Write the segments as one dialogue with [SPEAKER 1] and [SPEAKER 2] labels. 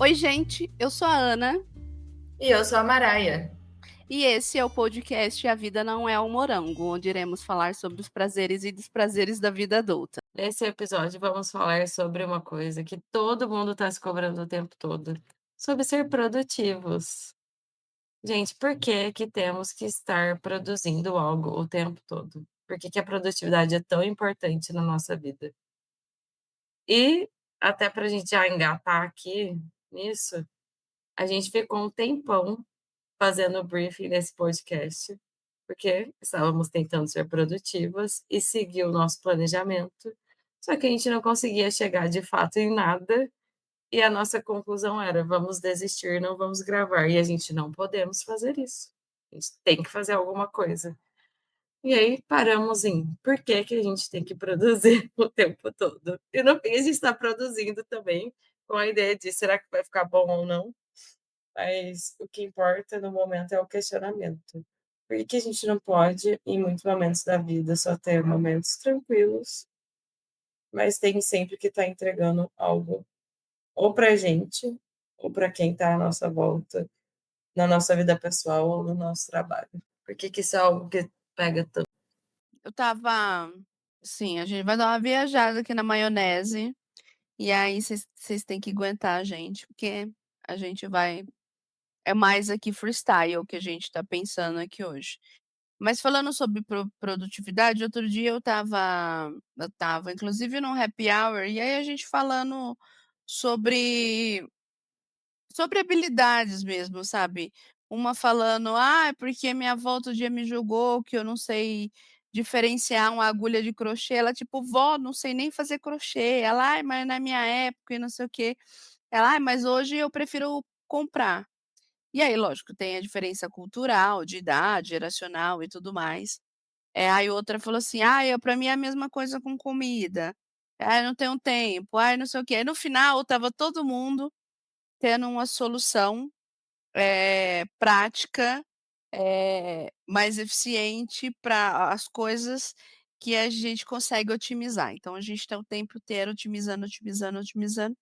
[SPEAKER 1] Oi, gente, eu sou a Ana
[SPEAKER 2] E eu sou a Maraia.
[SPEAKER 1] e esse é o podcast A Vida Não é um Morango, onde iremos falar sobre os prazeres e desprazeres da vida adulta.
[SPEAKER 2] Nesse episódio vamos falar sobre uma coisa que todo mundo está se cobrando o tempo todo, sobre ser produtivos. Gente, por que que temos que estar produzindo algo o tempo todo? Por que que a produtividade é tão importante na nossa vida? E até para a gente já engatar aqui nisso, a gente ficou um tempão fazendo o briefing desse podcast, porque estávamos tentando ser produtivas e seguir o nosso planejamento, só que a gente não conseguia chegar de fato em nada, e a nossa conclusão era: "Vamos desistir, não vamos gravar", e a gente não podemos fazer isso. A gente tem que fazer alguma coisa. E aí paramos em por que que a gente tem que produzir o tempo todo. E no fim a gente está produzindo também, com a ideia de: "Será que vai ficar bom ou não?". Mas o que importa no momento é o questionamento. Por que que a gente não pode, em muitos momentos da vida, só ter momentos tranquilos, mas tem sempre que estar entregando algo ou pra gente, ou para quem está à nossa volta, na nossa vida pessoal ou no nosso trabalho? Por que que isso é algo que pega tanto?
[SPEAKER 1] Eu estava sim, a gente vai dar uma viajada aqui na maionese, e aí vocês têm que aguentar a gente, porque a gente vai é mais aqui freestyle que a gente está pensando aqui hoje. Mas falando sobre produtividade, outro dia eu estava inclusive num happy hour, e aí a gente falando sobre Sobre habilidades mesmo, sabe. Uma falando: "Ah, é porque minha avó outro dia me julgou que eu não sei diferenciar uma agulha de crochê", ela tipo: "Vó, não sei nem fazer crochê", ela: "Ai, mas na minha época e não sei o quê", ela: "Ai, mas hoje eu prefiro comprar". E aí lógico, tem a diferença cultural, de idade, geracional e tudo mais. Aí outra falou assim: "Ah, eu pra mim é a mesma coisa com comida. Ai, não tenho tempo, ai não sei o quê". Aí no final estava todo mundo tendo uma solução, prática, mais eficiente para as coisas que a gente consegue otimizar. Então a gente está o tempo inteiro otimizando, otimizando, otimizando.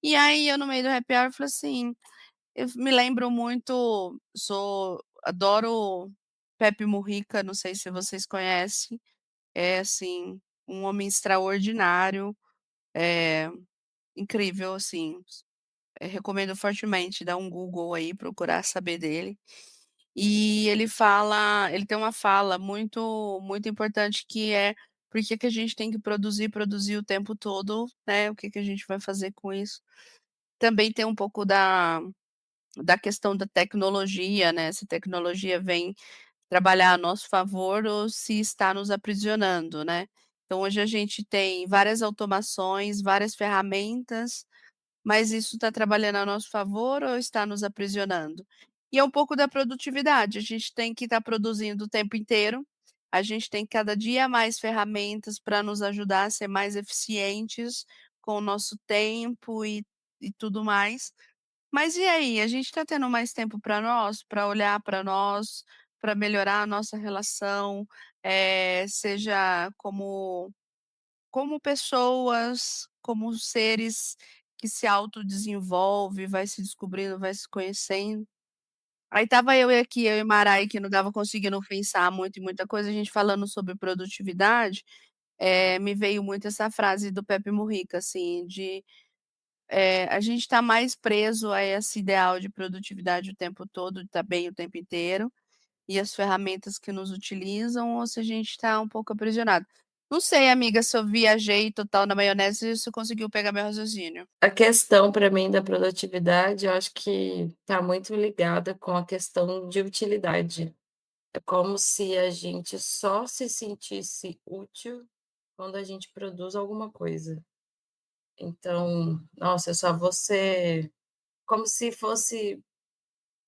[SPEAKER 1] E aí eu no meio do happy hour falei assim, eu me lembro muito sou adoro Pepe Mujica, não sei se vocês conhecem, é assim, um homem extraordinário, é incrível assim. Recomendo fortemente dar um Google aí, procurar saber dele. E ele tem uma fala muito importante que é: "Por que que a gente tem que produzir, produzir o tempo todo, né, o que que a gente vai fazer com isso?". Também tem um pouco da questão da tecnologia, né, se a tecnologia vem trabalhar a nosso favor ou se está nos aprisionando, né. Então hoje a gente tem várias automações, várias ferramentas, mas isso está trabalhando a nosso favor ou está nos aprisionando? E é um pouco da produtividade, a gente tem que estar produzindo o tempo inteiro, a gente tem cada dia mais ferramentas para nos ajudar a ser mais eficientes com o nosso tempo e tudo mais. Mas e aí, a gente está tendo mais tempo para olhar para nós, para melhorar a nossa relação, seja como pessoas, como seres que se autodesenvolve, vai se descobrindo, vai se conhecendo. Aí estava eu aqui, eu e Marai, que não estava conseguindo pensar muito em muita coisa, a gente falando sobre produtividade, me veio muito essa frase do Pepe Mujica, assim, a gente está mais preso a esse ideal de produtividade o tempo todo, de estar bem o tempo inteiro, e as ferramentas que nos utilizam ou se a gente está um pouco aprisionado. Não sei amiga se eu viajei total na maionese e você conseguiu pegar meu raciocínio.
[SPEAKER 2] A questão para mim da produtividade, eu acho que está muito ligada com a questão de utilidade. É como se a gente só se sentisse útil quando a gente produz alguma coisa. Então, nossa, é só você como se fosse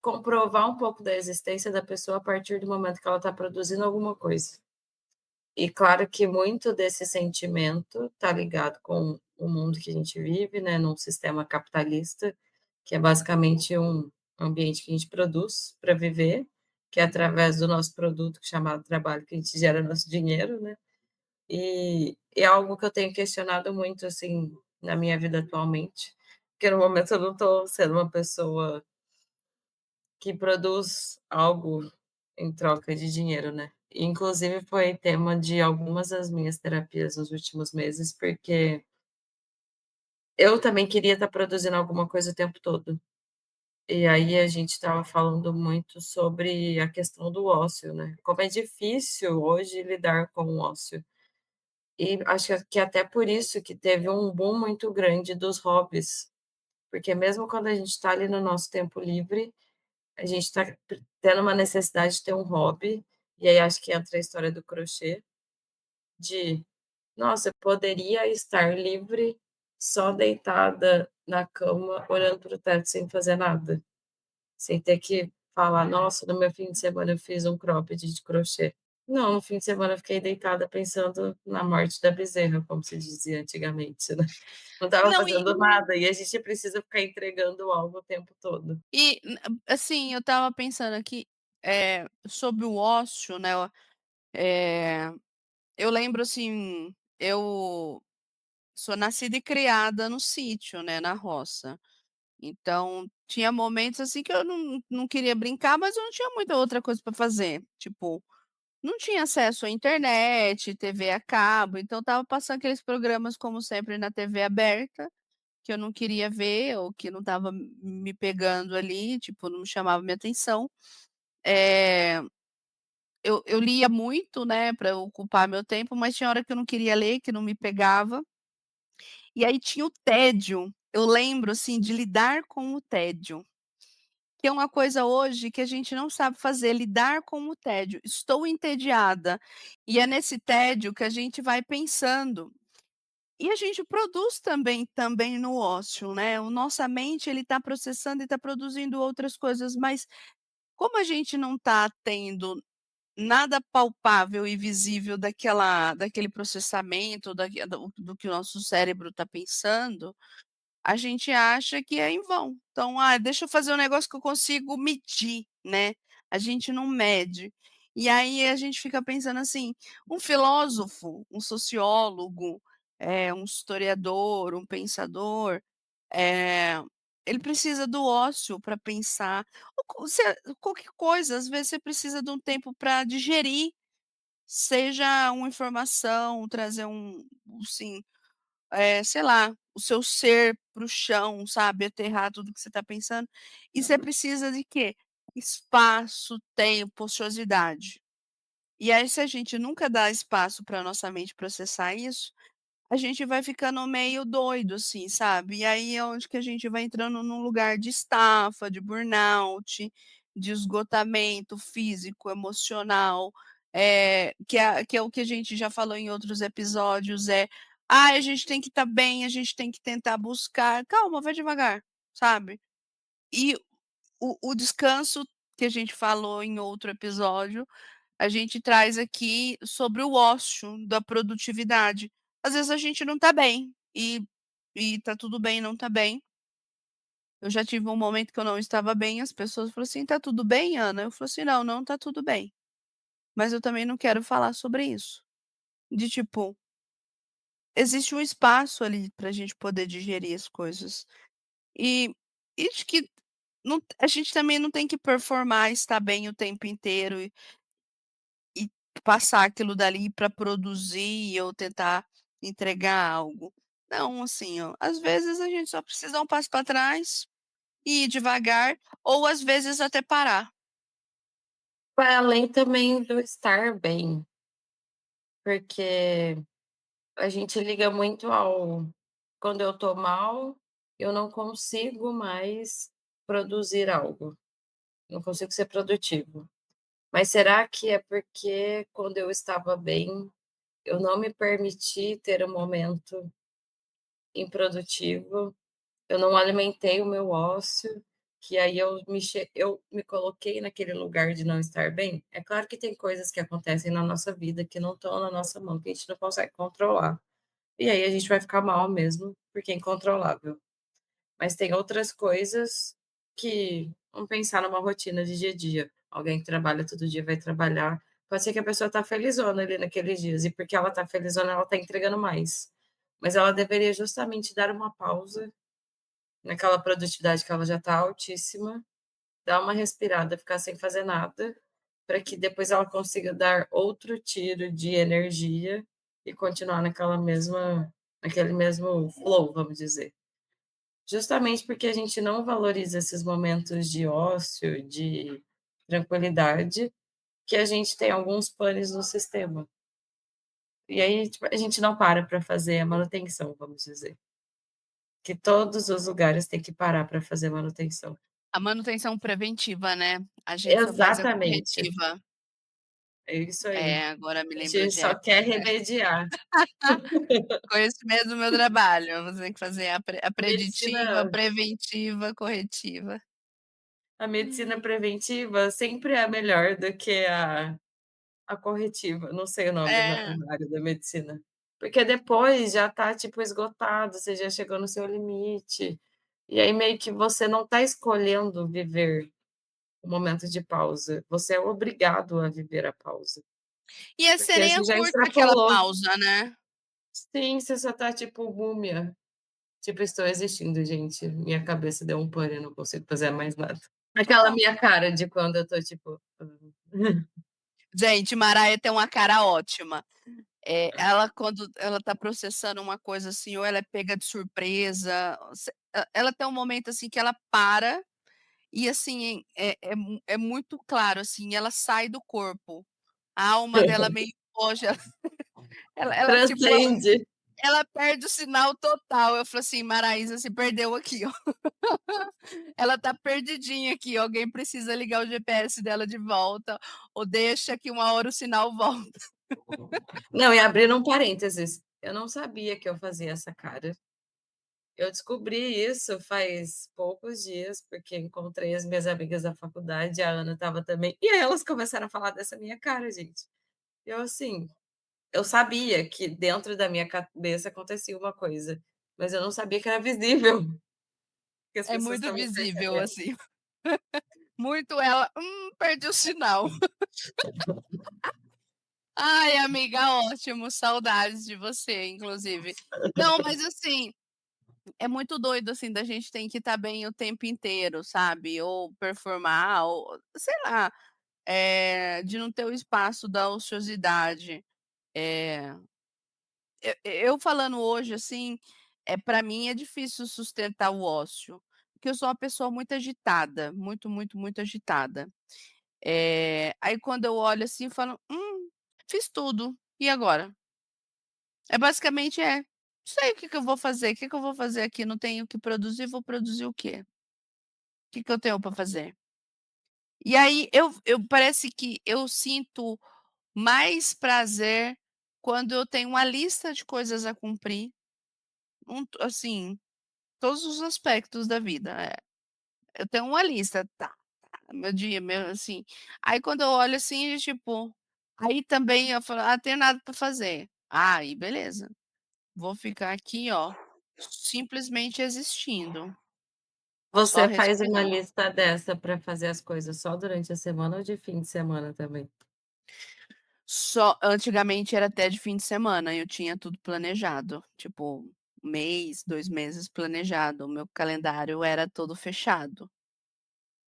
[SPEAKER 2] comprovar um pouco da existência da pessoa a partir do momento que ela está produzindo alguma coisa. E claro que muito desse sentimento está ligado com o mundo que a gente vive, né, num sistema capitalista, que é basicamente um ambiente que a gente produz para viver, que é através do nosso produto chamado trabalho que a gente gera nosso dinheiro, né. E é algo que eu tenho questionado muito, assim, na minha vida atualmente, porque no momento eu não estou sendo uma pessoa que produz algo em troca de dinheiro, né. E inclusive foi tema de algumas das minhas terapias nos últimos meses, porque eu também queria estar produzindo alguma coisa o tempo todo. E aí a gente estava falando muito sobre a questão do ócio, né, como é difícil hoje lidar com o ócio. E acho que até por isso que teve um boom muito grande dos hobbies, porque mesmo quando a gente está ali no nosso tempo livre, a gente está tendo uma necessidade de ter um hobby, e aí acho que entra a história do crochê, de: "Nossa, eu poderia estar livre, só deitada na cama, olhando para o teto sem fazer nada", sem ter que falar: "Nossa, no meu fim de semana eu fiz um cropped de crochê". Não, no fim de semana eu fiquei deitada pensando na morte da bezerra, como se dizia antigamente, né. Não estava
[SPEAKER 1] Não,
[SPEAKER 2] fazendo nada, e a gente precisa ficar entregando algo o tempo todo.
[SPEAKER 1] assim, eu estava pensando aqui, sobre o ócio, né, eh, eu lembro, assim, eu sou nascida e criada no sítio, né, na roça. Então, tinha momentos, assim, que eu não queria brincar, mas eu não tinha muita outra coisa para fazer. Tipo, não tinha acesso à internet, TV a cabo, então estava passando aqueles programas, como sempre, na TV aberta, que eu não queria ver ou que não estava me pegando ali, tipo, não chamava minha atenção. Eh, eu lia muito, né, para ocupar meu tempo, mas tinha hora que eu não queria ler, que não me pegava. E aí tinha o tédio, eu lembro, assim, de lidar com o tédio. Que é uma coisa hoje que a gente não sabe fazer, lidar com o tédio. Estou entediada. E é nesse tédio que a gente vai pensando. E a gente produz também no ócio, né, o nossa mente ele está processando e está produzindo outras coisas, mas como a gente não está tendo nada palpável e visível daquele processamento, do que o nosso cérebro está pensando, a gente acha que é em vão. Então: "Ah, deixa eu fazer um negócio que eu consigo medir", né, a gente não mede. E aí a gente fica pensando assim, um filósofo, um sociólogo, um historiador, um pensador, eh, ele precisa do ócio para pensar, ou qualquer coisa, às vezes você precisa de um tempo para digerir, seja uma informação, trazer assim, sei lá, o seu ser para o chão, sabe, aterrar tudo que você está pensando, e você precisa de quê? Espaço, tempo, ociosidade. E aí se a gente nunca dá espaço para nossa mente processar isso, a gente vai ficando meio doido, assim, sabe. E aí é onde que a gente vai entrando num lugar de estafa, de burnout, de esgotamento físico, emocional, que é o que a gente já falou em outros episódios, "Ai, a gente tem que estar bem, a gente tem que tentar buscar", calma, vai devagar, sabe. E o descanso que a gente falou em outro episódio, a gente traz aqui sobre o ócio da produtividade. Às vezes a gente não tá bem, e tá tudo bem não tá bem. Eu já tive um momento que eu não estava bem, as pessoas falaram assim: "Tá tudo bem, Ana?" Eu falei assim: "Não, não tá tudo bem, mas eu também não quero falar sobre isso". De tipo, existe um espaço ali pra gente poder digerir as coisas. E acho que a gente também não tem que performar estar bem o tempo inteiro e passar aquilo dali para produzir ou tentar entregar algo. Não, assim, ó, às vezes a gente só precisa dar um passo para trás e ir devagar, ou às vezes até parar.
[SPEAKER 2] Vai além também do estar bem, porque a gente liga muito ao quando eu tô mal, eu não consigo mais produzir algo, não consigo ser produtivo. Mas será que é porque quando eu estava bem, eu não me permiti ter um momento improdutivo, eu não alimentei o meu ócio, que aí eu me coloquei naquele lugar de não estar bem? É claro que tem coisas que acontecem na nossa vida que não estão na nossa mão, que a gente não consegue controlar. E aí a gente vai ficar mal mesmo, porque é incontrolável. Mas tem outras coisas que vamos pensar numa rotina de dia a dia. Alguém que trabalha todo dia vai trabalhar, pode ser que a pessoa tá felizona ali naqueles dias, e porque ela tá felizona, ela tá entregando mais. Mas ela deveria justamente dar uma pausa naquela produtividade que ela já está altíssima, dar uma respirada, ficar sem fazer nada, para que depois ela consiga dar outro tiro de energia e continuar naquele mesmo flow, vamos dizer. Justamente porque a gente não valoriza esses momentos de ócio, de tranquilidade, que a gente tem alguns panes no sistema. E aí, tipo, a gente não para fazer a manutenção, vamos dizer. Que todos os lugares têm que parar para fazer manutenção.
[SPEAKER 1] A manutenção preventiva, né, a gente só faz a
[SPEAKER 2] Exatamente,
[SPEAKER 1] corretiva.
[SPEAKER 2] é isso aí.
[SPEAKER 1] É, agora me
[SPEAKER 2] A
[SPEAKER 1] lembrou
[SPEAKER 2] gente
[SPEAKER 1] de
[SPEAKER 2] só
[SPEAKER 1] época.
[SPEAKER 2] quer remediar.
[SPEAKER 1] Conhecimento do meu trabalho, você tem que fazer a
[SPEAKER 2] A
[SPEAKER 1] preditiva, a
[SPEAKER 2] medicina
[SPEAKER 1] preventiva, a corretiva.
[SPEAKER 2] a medicina preventiva sempre é melhor do que a corretiva, não sei o nome
[SPEAKER 1] É,
[SPEAKER 2] na área da medicina. Porque depois já tá, tipo, esgotado, você já chegou no seu limite, e aí meio que você não tá escolhendo viver o momento de pausa, você é obrigado a viver a pausa,
[SPEAKER 1] e é
[SPEAKER 2] porque
[SPEAKER 1] sereia
[SPEAKER 2] você já
[SPEAKER 1] curta aquela
[SPEAKER 2] extrapolou.
[SPEAKER 1] pausa, né.
[SPEAKER 2] Sim, você só tá tipo múmia, tipo: "Estou existindo, gente, minha cabeça deu um pane, eu não consigo fazer mais nada". Aquela
[SPEAKER 1] Não,
[SPEAKER 2] minha cara de quando eu tô tipo:
[SPEAKER 1] gente, Mariah tem uma cara ótima. Ela quando ela tá processando uma coisa, assim, ou ela é pega de surpresa, ela tem um momento, assim, que ela para e, assim, é muito claro, assim, ela sai do corpo. A alma dela meio foge, ela, tipo,
[SPEAKER 2] transcende.
[SPEAKER 1] ela perde o sinal total. Eu falei assim: "Maraísa se perdeu aqui, ó. Ela tá perdidinha aqui, alguém precisa ligar o GPS dela de volta, ou deixa que uma hora o sinal volta".
[SPEAKER 2] Não, e abrindo um parênteses, eu não sabia que eu fazia essa cara. Eu descobri isso faz poucos dias, porque encontrei as minhas amigas da faculdade, a Ana estava também, e aí elas começaram a falar dessa minha cara, gente. Eu assim, eu sabia que dentro da minha cabeça acontecia uma coisa, mas eu não sabia que era visível, que as
[SPEAKER 1] É
[SPEAKER 2] pessoas
[SPEAKER 1] muito
[SPEAKER 2] também
[SPEAKER 1] visível,
[SPEAKER 2] percebiam.
[SPEAKER 1] assim, muito ela: perdi o sinal". Ai, amiga, ótimo, saudades de você, inclusive. Não, mas assim, é muito doido, assim, da gente tem que estar bem o tempo inteiro, sabe, ou performar ou sei lá, de não ter o espaço da ociosidade. Eh, eu falando hoje, assim, pra mim é difícil sustentar o ócio, porque eu sou uma pessoa muito agitada, muito, muito, muito agitada. Aí quando eu olho assim, eu falo: fiz tudo, e agora?". Basicamente não sei o que que eu vou fazer, o que que eu vou fazer aqui, não tenho o que produzir, vou produzir o quê? O que que eu tenho para fazer? E aí eu parece que eu sinto mais prazer quando eu tenho uma lista de coisas a cumprir, assim, todos os aspectos da vida, eu tenho uma lista, tá, meu dia, meu assim, aí quando eu olho assim, tipo, aí também eu falo: "Ah, tenho nada para fazer". Ah, aí beleza, vou ficar aqui, ó, simplesmente existindo, só
[SPEAKER 2] Você faz uma
[SPEAKER 1] respirando.
[SPEAKER 2] lista dessa para fazer as coisas só durante a semana ou de fim de semana também?
[SPEAKER 1] Só antigamente era até de fim de semana, eu tinha tudo planejado, tipo, mês, 2 meses planejado, o meu calendário era todo fechado.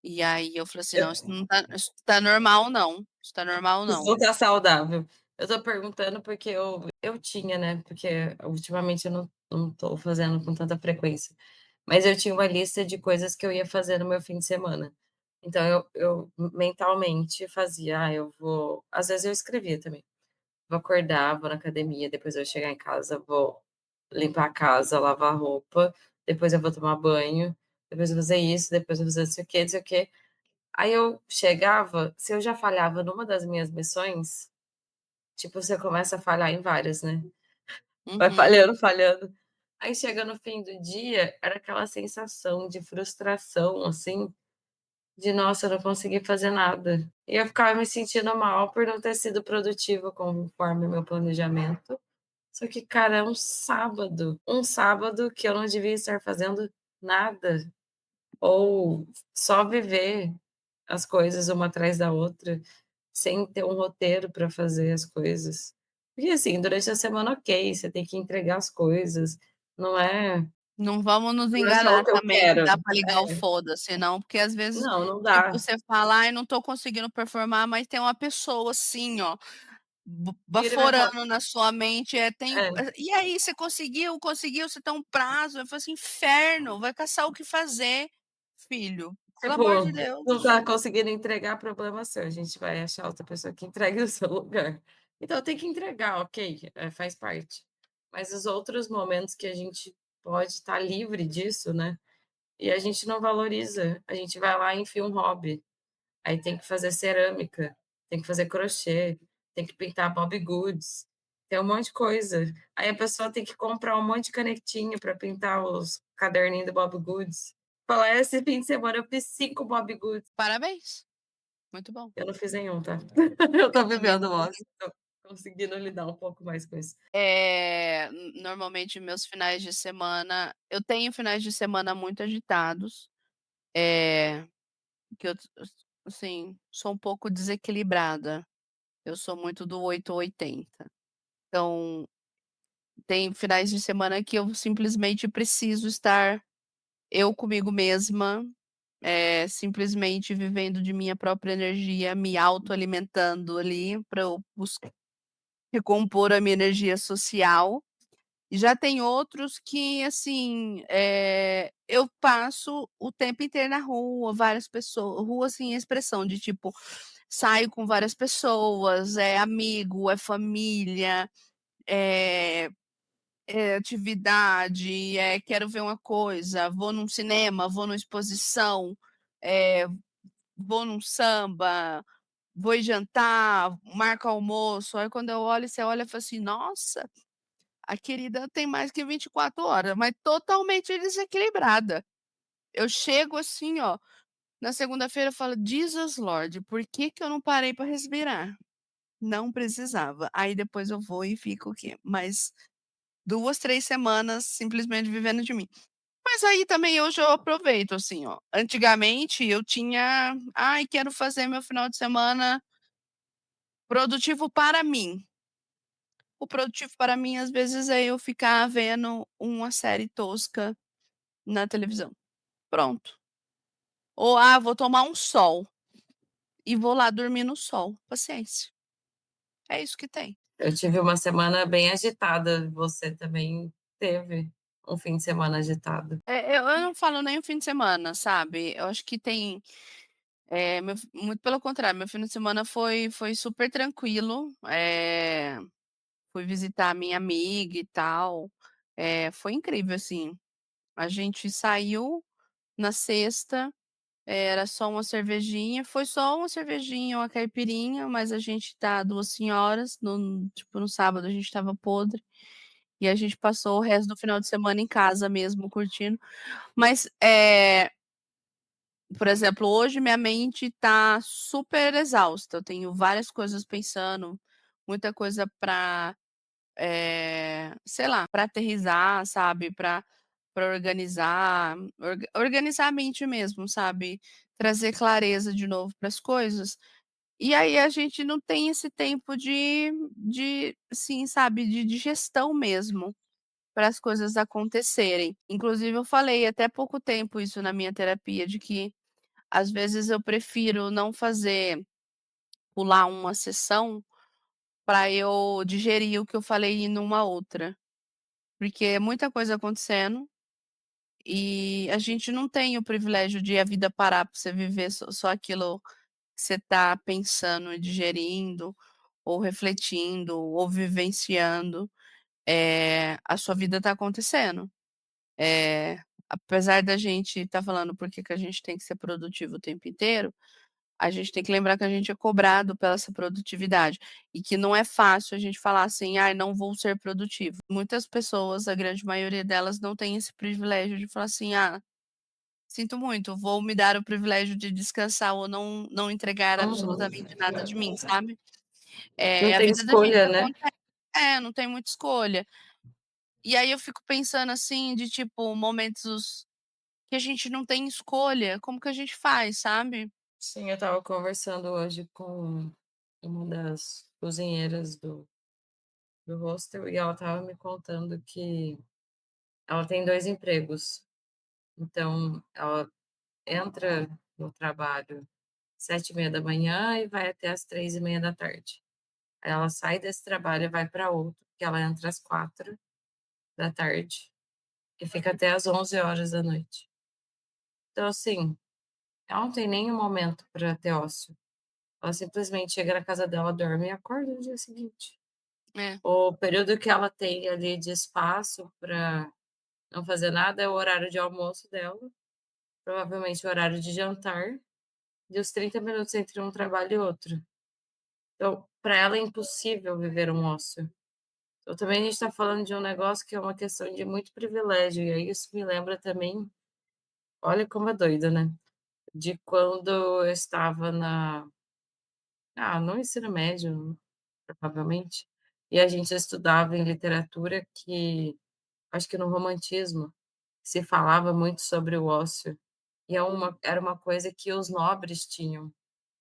[SPEAKER 1] E aí eu falei assim: "Não, isso tá normal não, isso tá normal
[SPEAKER 2] Isso
[SPEAKER 1] não".
[SPEAKER 2] não tá saudável. Eu tô perguntando porque eu tinha, né, porque ultimamente eu não tô fazendo com tanta frequência, mas eu tinha uma lista de coisas que eu ia fazer no meu fim de semana. Então eu mentalmente fazia: "Ah, eu vou", às vezes eu escrevia também: "Vou acordar, vou na academia, depois eu vou chegar em casa, vou limpar a casa, lavar a roupa, depois eu vou tomar banho, depois eu vou fazer isso, depois eu vou fazer não sei o quê, não sei o quê". Aí eu chegava, se eu já falhava numa das minhas missões, tipo, você começa a falhar em várias, né, vai
[SPEAKER 1] Uhum.
[SPEAKER 2] falhando, falhando. Aí chega no fim do dia, era aquela sensação de frustração, assim, de: "Nossa, eu não consegui fazer nada". E eu ficava me sentindo mal por não ter sido produtiva conforme o meu planejamento. Só que, cara, é um sábado que eu não devia estar fazendo nada, ou só viver as coisas uma atrás da outra, sem ter um roteiro para fazer as coisas. Porque, assim, durante a semana, ok, você tem que entregar as coisas, não é
[SPEAKER 1] Não vamos nos
[SPEAKER 2] não é só o
[SPEAKER 1] enganar
[SPEAKER 2] que eu
[SPEAKER 1] também que
[SPEAKER 2] quero.
[SPEAKER 1] dá pra ligar o
[SPEAKER 2] É.
[SPEAKER 1] foda-se não, porque às vezes,
[SPEAKER 2] Não, não
[SPEAKER 1] tipo,
[SPEAKER 2] dá.
[SPEAKER 1] você fala: "Ai, não tô conseguindo performar", mas tem uma pessoa assim, ó,
[SPEAKER 2] Vira e vai falar
[SPEAKER 1] baforando na sua mente,
[SPEAKER 2] é,
[SPEAKER 1] "E aí, você conseguiu? Conseguiu? Você tem um prazo?" Eu falo assim: "Inferno, vai caçar o que fazer, filho, pelo
[SPEAKER 2] tipo,
[SPEAKER 1] amor de
[SPEAKER 2] não
[SPEAKER 1] Deus".
[SPEAKER 2] tá conseguindo entregar, problema seu, a gente vai achar outra pessoa que entregue no seu lugar. Então tem que entregar, ok, faz parte. Mas os outros momentos que a gente pode estar livre disso, né, e a gente não valoriza, a gente vai lá e enfia um hobby. Aí tem que fazer cerâmica, tem que fazer crochê, tem que pintar Bobbie Goods, tem um monte de coisa. Aí a pessoa tem que comprar um monte de canetinha para pintar os caderninho do Bobbie Goods. Falar: "Esse fim de semana eu fiz 5 Bobbie Goods".
[SPEAKER 1] Parabéns, muito bom.
[SPEAKER 2] Eu não fiz nenhum, tá. Eu
[SPEAKER 1] Eu
[SPEAKER 2] tô
[SPEAKER 1] também
[SPEAKER 2] vivendo
[SPEAKER 1] não
[SPEAKER 2] o ócio,
[SPEAKER 1] fiz.
[SPEAKER 2] tô conseguindo lidar um pouco mais com isso.
[SPEAKER 1] Normalmente meus finais de semana eu tenho finais de semana muito agitados, eh, que assim, sou um pouco desequilibrada, eu sou muito do 8 ou 80. Então, tem finais de semana que eu simplesmente preciso estar eu comigo mesma, simplesmente vivendo de minha própria energia, me autoalimentando ali, para eu recompor a minha energia social. E já tem outros que, assim, eu passo o tempo inteiro na rua, várias pessoas rua, assim, expressão de tipo, saio com várias pessoas, é amigo, é família, é atividade, quero ver uma coisa, vou num cinema, vou numa exposição, eh, vou num samba, vou ir jantar, marco almoço, aí quando eu olho, você olha e fala assim: "Nossa, a querida tem mais que 24 horas", mas totalmente desequilibrada. Eu chego assim, ó, na segunda-feira eu falo: "Jesus Lord, por que que eu não parei para respirar? Não precisava". Aí depois eu vou e fico o quê? Mais 2, 3 semanas simplesmente vivendo de mim. Mas aí também hoje eu aproveito, assim, ó, antigamente eu tinha: "Ai, quero fazer meu final de semana produtivo para mim". O produtivo para mim, às vezes, é eu ficar vendo uma série tosca na televisão, pronto. Ou, vou tomar um sol e vou lá dormir no sol, paciência, é isso que tem.
[SPEAKER 2] Eu tive uma semana bem agitada, você também teve um fim de semana agitado.
[SPEAKER 1] Eu não falo nem o fim de semana, sabe, eu acho que tem, muito pelo contrário, meu fim de semana foi super tranquilo, fui visitar a minha amiga e tal, foi incrível, assim. A gente saiu na sexta, era só uma cervejinha, foi só uma cervejinha, uma caipirinha, mas a gente tá 2 senhoras, no sábado a gente estava podre, e a gente passou o resto do final de semana em casa mesmo curtindo. Mas, por exemplo, hoje minha mente tá super exausta, eu tenho várias coisas pensando, muita coisa pra, sei lá, pra aterrissar, sabe, pra organizar, organizar a mente mesmo, sabe, trazer clareza de novo para as coisas. E aí a gente não tem esse tempo de assim, sabe, de digestão mesmo, para as coisas acontecerem. Inclusive eu falei até pouco tempo isso na minha terapia, de que às vezes eu prefiro não fazer pular uma sessão, para eu digerir o que eu falei numa outra, porque é muita coisa acontecendo, e a gente não tem o privilégio de a vida parar para você viver só aquilo que você está pensando e digerindo, ou refletindo, ou vivenciando, a sua vida está acontecendo. Apesar da gente estar falando por que que a gente tem que ser produtivo o tempo inteiro, a gente tem que lembrar que a gente é cobrado pela essa produtividade, e que não é fácil a gente falar assim: "Ai, não vou ser produtivo". Muitas pessoas, a grande maioria delas, não tem esse privilégio de falar assim: "Ah, sinto muito, vou me dar o privilégio de descansar ou não entregar
[SPEAKER 2] Uhum.
[SPEAKER 1] absolutamente nada de mim", sabe.
[SPEAKER 2] Não
[SPEAKER 1] A
[SPEAKER 2] tem
[SPEAKER 1] vida da gente
[SPEAKER 2] escolha, né.
[SPEAKER 1] acontece, não tem muita escolha. E aí eu fico pensando, assim, de tipo, momentos que a gente não tem escolha, como que a gente faz, sabe?
[SPEAKER 2] Sim, eu estava conversando hoje com uma das cozinheiras do hostel e ela estava me contando que ela tem 2 empregos, então ela entra no trabalho 7h30 e vai até às 15h30. Aí ela sai desse trabalho e vai para outro, que ela entra às 4h e fica até às 23h. Então, assim, ela não tem nenhum momento para ter ócio. Ela simplesmente chega na casa dela, dorme e acorda no dia seguinte.
[SPEAKER 1] É,
[SPEAKER 2] O período que ela tem ali de espaço para não fazer nada é o horário de almoço dela, provavelmente o horário de jantar e os 30 minutos entre um trabalho e outro. Então, para ela é impossível viver um ócio. Então também a gente está falando de um negócio que é uma questão de muito privilégio, e aí isso me lembra também, olha como é doido, né, de quando eu estava no ensino médio, provavelmente, e a gente estudava em literatura que acho que no romantismo se falava muito sobre o ócio, e era uma coisa que os nobres tinham,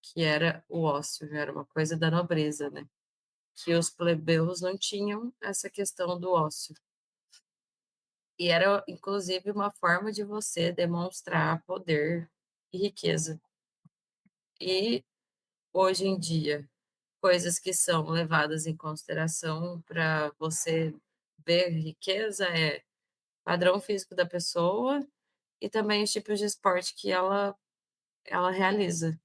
[SPEAKER 2] que era o ócio, era uma coisa da nobreza, né, que os plebeus não tinham essa questão do ócio. E era inclusive uma forma de você demonstrar poder e riqueza. E hoje em dia, coisas que são levadas em consideração para você ver riqueza é padrão físico da pessoa e também os tipos de esporte que ela realiza.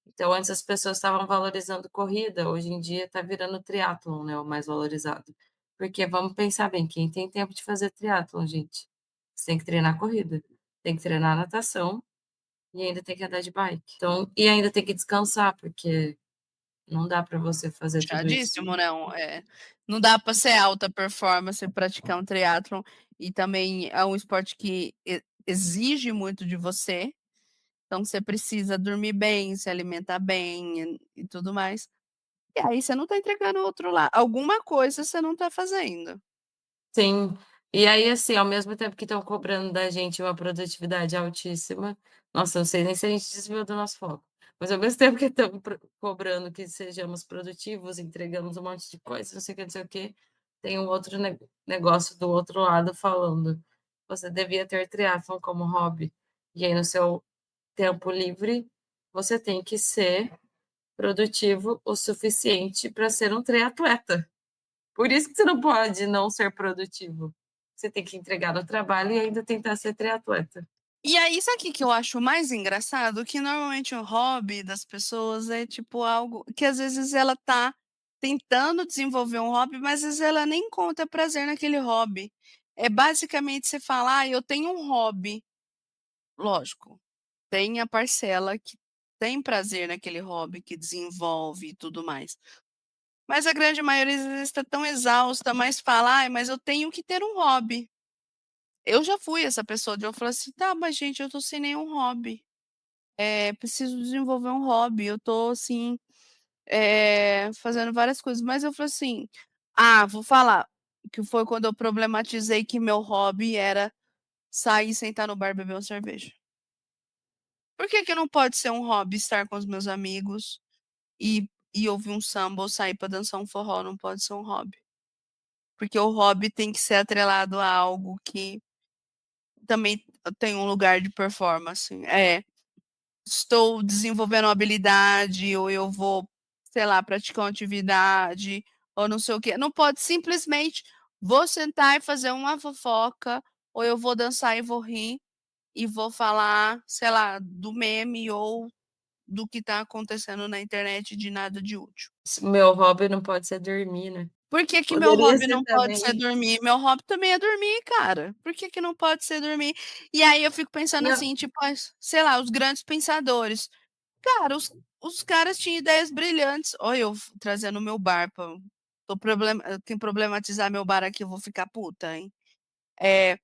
[SPEAKER 2] Então antes as pessoas estavam valorizando corrida, hoje em dia está virando triatlon, né, o mais valorizado. Porque vamos pensar bem, quem tem tempo de fazer triatlon, gente? Você tem que treinar corrida, tem que treinar natação e ainda tem que andar de bike. Então e ainda tem que descansar, porque não dá para você fazer tudo isso.
[SPEAKER 1] puxadíssimo, né, não dá para ser alta performance e praticar um triatlon, e também é um esporte que exige muito de você, então você precisa dormir bem, se alimentar bem e tudo mais. E aí você não tá entregando o outro lado, alguma coisa você não tá fazendo.
[SPEAKER 2] Sim. E aí, assim, ao mesmo tempo que estão cobrando da gente uma produtividade altíssima, nossa, não sei nem se a gente desviou do nosso foco, mas ao mesmo tempo que estão cobrando que sejamos produtivos, entregamos um monte de coisa, não sei o que, não sei o quê, tem um outro negócio do outro lado falando: "Você devia ter triatlon como hobby". E aí no seu tempo livre, você tem que ser produtivo o suficiente para ser um triatleta. Por isso que você não pode não ser produtivo. Você tem que entregar no trabalho e ainda tentar ser triatleta.
[SPEAKER 1] E aí, sabe o que que eu acho mais engraçado? Que normalmente o hobby das pessoas é tipo algo que às vezes ela tá tentando desenvolver um hobby, mas às vezes ela nem encontra prazer naquele hobby. É basicamente você falar: "Ah, eu tenho um hobby". Lógico, tem a parcela que tem prazer naquele hobby, que desenvolve e tudo mais. Mas a grande maioria às vezes está tão exausta, mas fala: "Ai, mas eu tenho que ter um hobby". Eu já fui essa pessoa de eu falar assim: "Tá, mas gente, eu tô sem nenhum hobby". Preciso desenvolver um hobby, eu tô assim, fazendo várias coisas, mas eu falei assim: "Ah, vou falar", que foi quando eu problematizei que meu hobby era sair e sentar no bar e beber uma cerveja. Por que que não pode ser um hobby estar com os meus amigos e ouvir um samba ou sair pra dançar um forró, não pode ser um hobby? Porque o hobby tem que ser atrelado a algo que também tem um lugar de performance. Estou desenvolvendo uma habilidade ou eu vou, sei lá, praticar uma atividade ou não sei o quê. Não pode simplesmente vou sentar e fazer uma fofoca ou eu vou dançar e vou rir e vou falar, sei lá, do meme ou do que tá acontecendo na internet de nada de útil.
[SPEAKER 2] Meu hobby não pode ser dormir, né.
[SPEAKER 1] Por que que meu
[SPEAKER 2] Poderia
[SPEAKER 1] hobby
[SPEAKER 2] ser
[SPEAKER 1] não pode ser
[SPEAKER 2] também.
[SPEAKER 1] dormir? Meu hobby também é dormir, cara. Por que que não pode ser dormir? E aí eu fico pensando
[SPEAKER 2] E eu
[SPEAKER 1] assim, tipo, sei lá, os grandes pensadores. Cara, os caras tinham ideias brilhantes. Olha eu trazendo o meu bar pra quem problematizar meu bar aqui eu vou ficar puta, hein. Eh,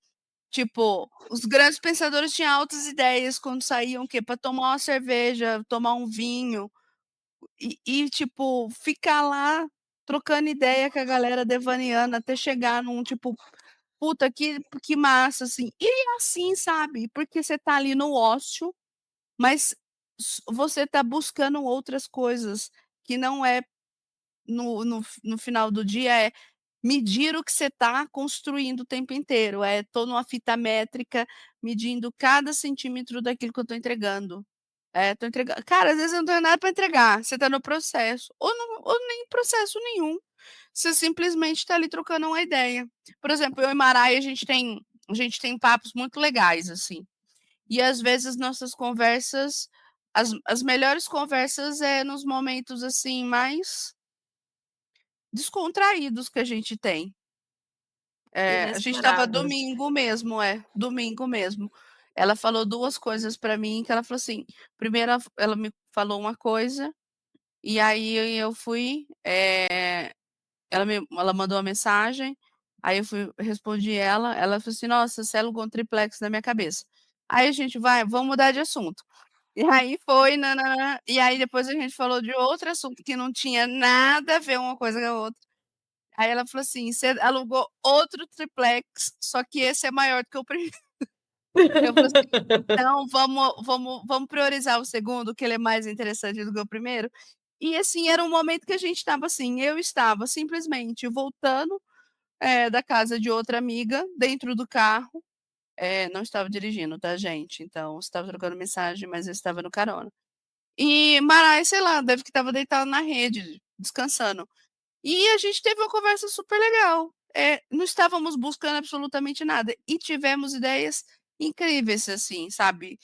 [SPEAKER 1] tipo, os grandes pensadores tinham altas ideias quando saíam o quê? Pra tomar uma cerveja, tomar um vinho tipo, ficar lá trocando ideia com a galera devaneando até chegar num tipo: "Puta, que massa", assim. E é assim, sabe, porque você tá ali no ócio, mas você tá buscando outras coisas que não é no final do dia medir o que você está construindo o tempo inteiro, tô numa fita métrica medindo cada centímetro daquilo que eu estou entregando. Tô entregando cara, às vezes eu não tenho nada para entregar, você está no processo, ou nem processo nenhum, você simplesmente está ali trocando uma ideia. Por exemplo, eu e Maraia, a gente tem papos muito legais, assim, e às vezes nossas conversas, as melhores conversas é nos momentos, assim, mais descontraídos que a gente tem. A gente estava
[SPEAKER 2] Inesperados.
[SPEAKER 1] domingo mesmo. Ela falou 2 coisas para mim que ela falou assim, primeiro ela me falou uma coisa, e aí eu fui, ela mandou uma mensagem, aí eu respondi ela falou assim: "Nossa, você alugou um triplex na minha cabeça". Aí a gente vamos mudar de assunto. E aí foi nã e aí depois a gente falou de outro assunto que não tinha nada a ver uma coisa com a outra. Aí ela falou assim: "Você alugou outro triplex, só que esse é maior do que o primeiro". Eu falei assim: "Não, vamos priorizar o segundo, que ele é mais interessante do que o primeiro". E assim, era um momento que a gente estava assim, eu estava simplesmente voltando, da casa de outra amiga, dentro do carro, não estava dirigindo, tá, gente, então estava trocando mensagem, mas eu estava no carona. E Maraia, sei lá, deve que estava deitada na rede, descansando. E a gente teve uma conversa super legal. Não estávamos buscando absolutamente nada e tivemos ideias incríveis, assim, sabe.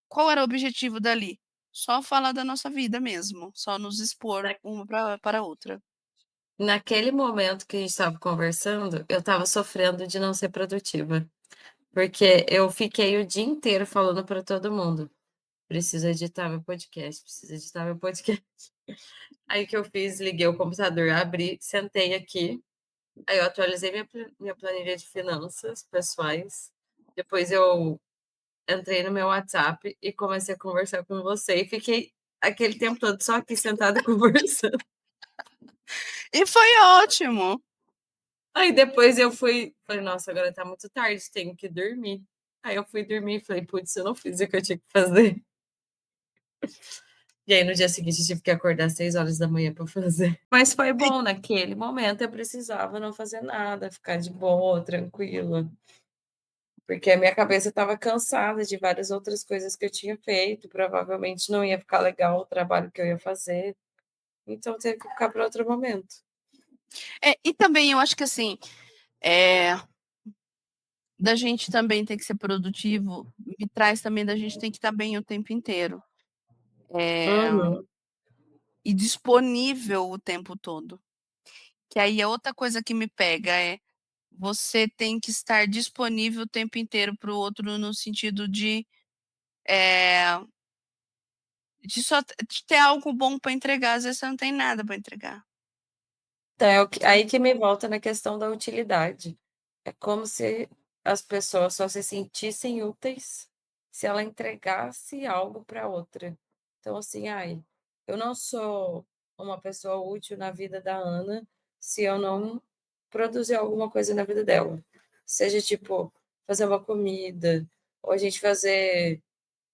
[SPEAKER 1] Qual era o objetivo dali? Só falar da nossa vida mesmo, só nos expor
[SPEAKER 2] Na
[SPEAKER 1] uma para a outra.
[SPEAKER 2] naquele momento que a gente estava conversando, eu estava sofrendo de não ser produtiva, porque eu fiquei o dia inteiro falando para todo mundo: "Preciso editar meu podcast, preciso editar meu podcast". Aí o que eu fiz, liguei o computador, abri, sentei aqui, aí eu atualizei minha planilha de finanças pessoais, depois eu entrei no meu WhatsApp e comecei a conversar com você e fiquei aquele tempo todo só aqui sentada conversando.
[SPEAKER 1] E foi ótimo.
[SPEAKER 2] Aí depois eu falei: "Nossa, agora tá muito tarde, tenho que dormir". Aí eu fui dormir e falei: "Putz, eu não fiz o que eu tinha que fazer". E aí no dia seguinte eu tive que acordar às 6 horas pra fazer. Mas foi
[SPEAKER 1] E
[SPEAKER 2] bom, naquele momento eu precisava não fazer nada, ficar de boa, tranquila, porque a minha cabeça estava cansada de várias outras coisas que eu tinha feito, provavelmente não ia ficar legal o trabalho que eu ia fazer, então teve que ficar para outro momento.
[SPEAKER 1] e também eu acho que, assim, eh, da gente também ter que ser produtivo, me traz também da gente tem que estar bem o tempo inteiro,
[SPEAKER 2] Uhum.
[SPEAKER 1] e disponível o tempo todo. Que aí é outra coisa que me pega, você tem que estar disponível o tempo inteiro para o outro no sentido eh, de ter algo bom para entregar, às vezes você não tem nada para entregar.
[SPEAKER 2] Então é o que
[SPEAKER 1] Você não
[SPEAKER 2] aí que me volta na questão da utilidade. É como se as pessoas só se sentissem úteis se ela entregasse algo para outra. Então, assim, ai, eu não sou uma pessoa útil na vida da Ana se eu não produzir alguma coisa na vida dela. Seja, tipo, fazer uma comida, ou a gente fazer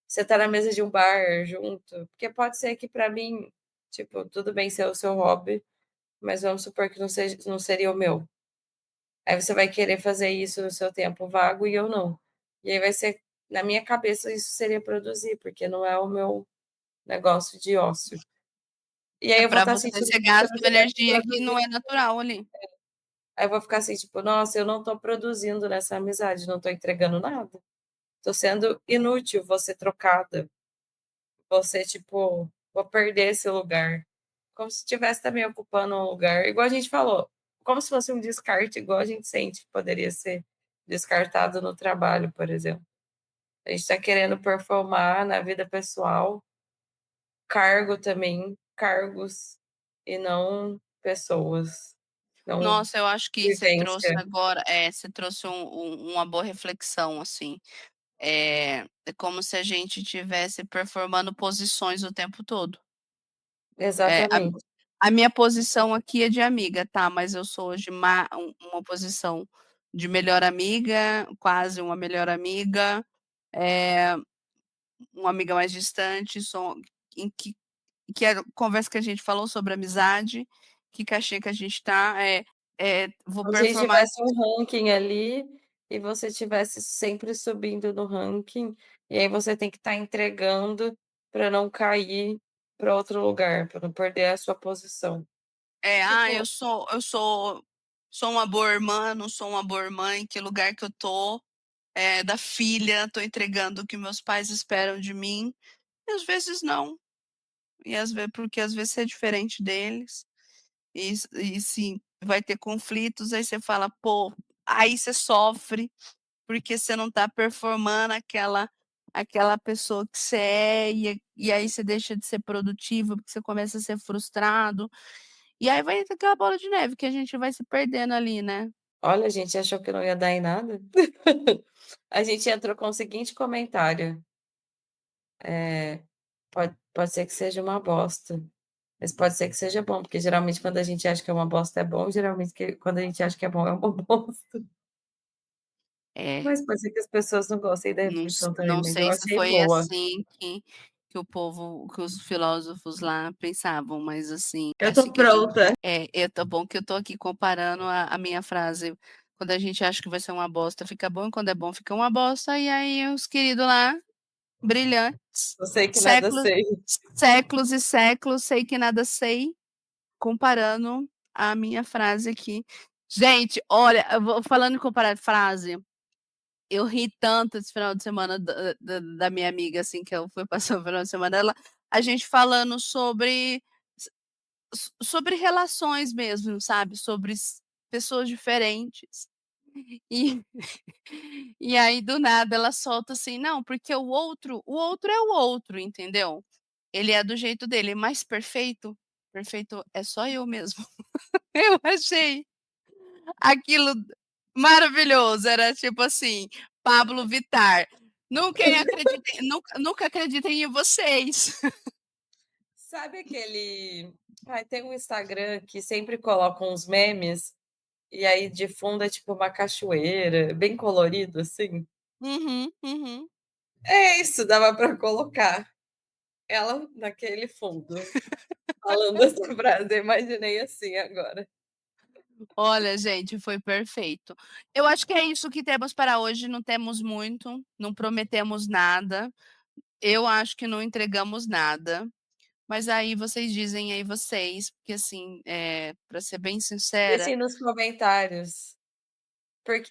[SPEAKER 2] sentar na mesa de um bar junto, porque pode ser que para mim, tipo, tudo bem ser o seu hobby, mas vamos supor que não seria o meu. Aí você vai querer fazer isso no seu tempo vago e eu não. E aí vai ser na minha cabeça isso seria produzir, porque não é o meu negócio de ócio. E aí eu vou
[SPEAKER 1] para
[SPEAKER 2] estar
[SPEAKER 1] você
[SPEAKER 2] sentindo
[SPEAKER 1] você
[SPEAKER 2] que eu não
[SPEAKER 1] gasta uma
[SPEAKER 2] estiver
[SPEAKER 1] energia que não
[SPEAKER 2] produzindo.
[SPEAKER 1] é natural ali.
[SPEAKER 2] Aí eu vou ficar assim, tipo: "Nossa, eu não estou produzindo nessa amizade, não estou entregando nada. Estou sendo inútil, vou ser trocada, vou ser tipo, vou perder esse lugar". Como se estivesse também ocupando um lugar, igual a gente falou, como se fosse um descarte, igual a gente sente que poderia ser descartado no trabalho, por exemplo. A gente está querendo performar na vida pessoal, cargo também, cargos e não pessoas, não
[SPEAKER 1] Nossa, eu acho que
[SPEAKER 2] vivência.
[SPEAKER 1] você trouxe uma boa reflexão, assim. É como se a gente estivesse performando posições o tempo todo. Eh, a
[SPEAKER 2] Exatamente.
[SPEAKER 1] a minha posição aqui é de amiga, tá, mas eu sou hoje uma posição de melhor amiga, quase uma melhor amiga, eh, uma amiga mais distante, em que é a conversa que a gente falou sobre amizade, que cachê que a gente tá, vou
[SPEAKER 2] Como se a gente
[SPEAKER 1] performar.
[SPEAKER 2] tivesse um ranking ali, e você estivesse sempre subindo no ranking, e aí você tem que estar entregando para não cair para outro lugar, para não perder a sua posição.
[SPEAKER 1] Eu
[SPEAKER 2] Tipo,
[SPEAKER 1] sou uma boa irmã, não sou uma boa mãe, que lugar que eu tô, da filha, tô entregando o que meus pais esperam de mim, e às vezes não, porque às vezes você é diferente deles, e sim, vai ter conflitos, aí você fala: "Pô", aí você sofre, porque você não tá performando aquela pessoa que você é, e aí você deixa de ser produtivo, porque você começa a ser frustrado, e aí vai aquela bola de neve que a gente vai se perdendo ali, né.
[SPEAKER 2] olha, a gente achou que não ia dar em nada. A gente entrou com o seguinte comentário: eh, pode ser que seja uma bosta, mas pode ser que seja bom, porque geralmente quando a gente acha que é uma bosta é bom, geralmente quando a gente acha que é bom é uma bosta.
[SPEAKER 1] É,
[SPEAKER 2] Mas pode ser que as pessoas não gostem da reflexão também,
[SPEAKER 1] não
[SPEAKER 2] mas eu
[SPEAKER 1] sei se
[SPEAKER 2] achei
[SPEAKER 1] foi
[SPEAKER 2] boa.
[SPEAKER 1] assim que os filósofos lá pensavam, mas assim, é
[SPEAKER 2] Eu
[SPEAKER 1] assim
[SPEAKER 2] tô
[SPEAKER 1] que a gente
[SPEAKER 2] pronta.
[SPEAKER 1] tá bom que eu tô aqui comparando a minha frase, quando a gente acha que vai ser uma bosta, fica bom, e quando é bom, fica uma bosta, e aí os queridos lá, brilhantes,
[SPEAKER 2] Eu sei que nada
[SPEAKER 1] séculos
[SPEAKER 2] sei.
[SPEAKER 1] séculos e séculos, sei que nada sei, comparando a minha frase aqui. Gente, olha, eu vou falando em comparar frase, eu ri tanto esse final de semana da minha amiga, assim, que eu fui passar o final de semana a gente falando sobre relações mesmo, sabe, sobre pessoas diferentes. E e aí do nada ela solta assim: "Não, porque o outro é o outro, entendeu? Ele é do jeito dele, mas perfeito é só eu mesmo". Eu achei aquilo maravilhoso, era tipo assim, Pablo Vittar: Nunca acreditei em vocês".
[SPEAKER 2] Sabe aquele tem um Instagram que sempre coloca uns memes, e aí de fundo é tipo uma cachoeira, bem colorido, assim?
[SPEAKER 1] Uhum, uhum.
[SPEAKER 2] É isso, dava pra colocar ela naquele fundo, falando essa frase, eu imaginei assim agora.
[SPEAKER 1] Olha, gente, foi perfeito. Eu acho que é isso que temos para hoje, não temos muito, não prometemos nada, eu acho que não entregamos nada, mas aí vocês dizem aí vocês, porque assim, pra ser bem sincera,
[SPEAKER 2] Deixem nos comentários,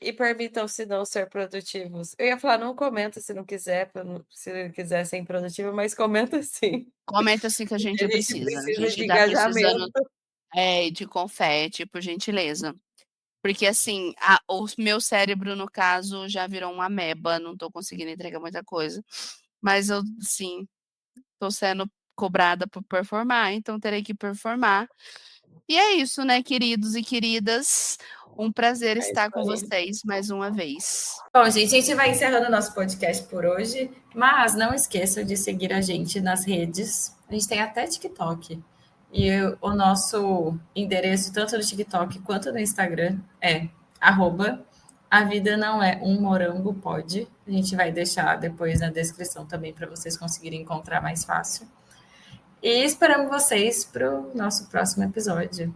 [SPEAKER 2] e permitam-se não ser produtivos. Eu ia falar: "Não comenta se não quiser, pra não se quiser ser improdutivo", mas comenta sim,
[SPEAKER 1] comenta assim que a
[SPEAKER 2] porque a
[SPEAKER 1] gente
[SPEAKER 2] gente
[SPEAKER 1] precisa, a
[SPEAKER 2] precisa de
[SPEAKER 1] gente tá precisando,
[SPEAKER 2] engajamento.
[SPEAKER 1] de confete, por gentileza. Porque assim, o meu cérebro, no caso, já virou uma ameba, não tô conseguindo entregar muita coisa, mas eu, sim, tô sendo cobrada por performar, então terei que performar. E é isso, né, queridos e queridas, um prazer
[SPEAKER 2] É isso
[SPEAKER 1] estar com
[SPEAKER 2] aí.
[SPEAKER 1] vocês mais uma vez.
[SPEAKER 2] Bom, gente, a gente vai encerrando o nosso podcast por hoje, mas não esqueçam de seguir a gente nas redes. A gente tem até TikTok. E o nosso endereço, tanto no TikTok quanto no Instagram, é arroba a vida não é um morango pode. A gente vai deixar depois na descrição também para vocês conseguirem encontrar mais fácil. E esperamos vocês para o nosso próximo episódio.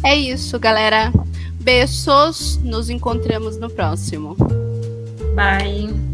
[SPEAKER 1] É isso, galera. Beijos, nos encontramos no próximo.
[SPEAKER 2] Bye!